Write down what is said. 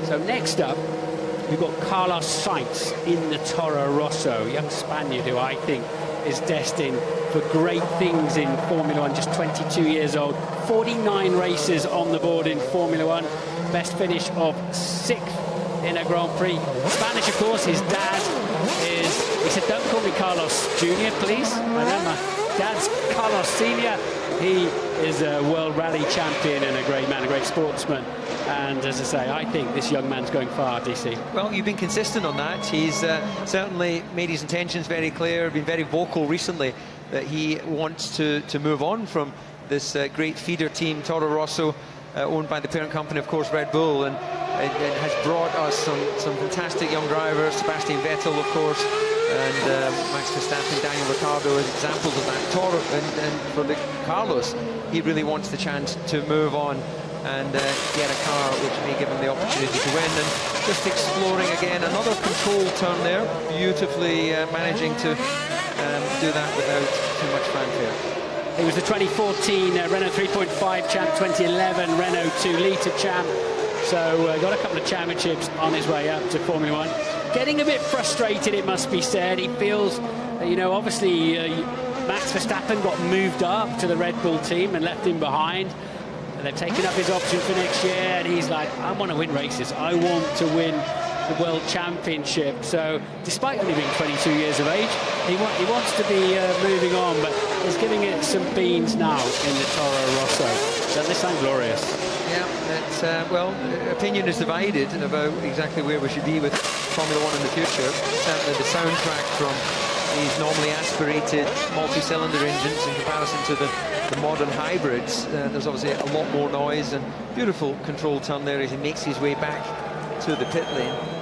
So next up, we've got Carlos Sainz in the Toro Rosso, young Spaniard who I think is destined for great things in Formula One, just 22 years old, 49 races on the board in Formula One, best finish of 6th in a Grand Prix. Spanish, of course, his dad is, he said, don't call me Carlos Jr., please. I know my dad's Carlos Senior. He is a World Rally champion and a great man, a great sportsman. And as I say, I think this young man's going far, DC. Well, you've been consistent on that. He's certainly made his intentions very clear, been very vocal recently that he wants to move on from this great feeder team, Toro Rosso, owned by the parent company, of course, Red Bull, and it has brought us some fantastic young drivers, Sebastian Vettel, of course, and Max Verstappen, Daniel Ricciardo as examples of that. Toro, and for the Carlos, he really wants the chance to move on and get a car which may give him the opportunity to win. And just exploring again another control turn there, beautifully managing to do that without too much fanfare. He was the 2014 Renault 3.5 champ, 2011 Renault 2 litre champ, so got a couple of championships on his way up to Formula One. Getting a bit frustrated, it must be said. He feels, you know, obviously Max Verstappen got moved up to the Red Bull team and left him behind. And they've taken up his option for next year, and he's like, I want to win races. I want to win the World Championship. So, despite only being 22 years of age, he wants to be moving on, but he's giving it some beans now in the Toro Rosso. Doesn't this sound glorious? Yeah, that's, well, opinion is divided about exactly where we should be with Formula One in the future. Certainly the soundtrack from these normally aspirated multi-cylinder engines in comparison to the modern hybrids. There's obviously a lot more noise, and beautiful control turn there as he makes his way back to the pit lane.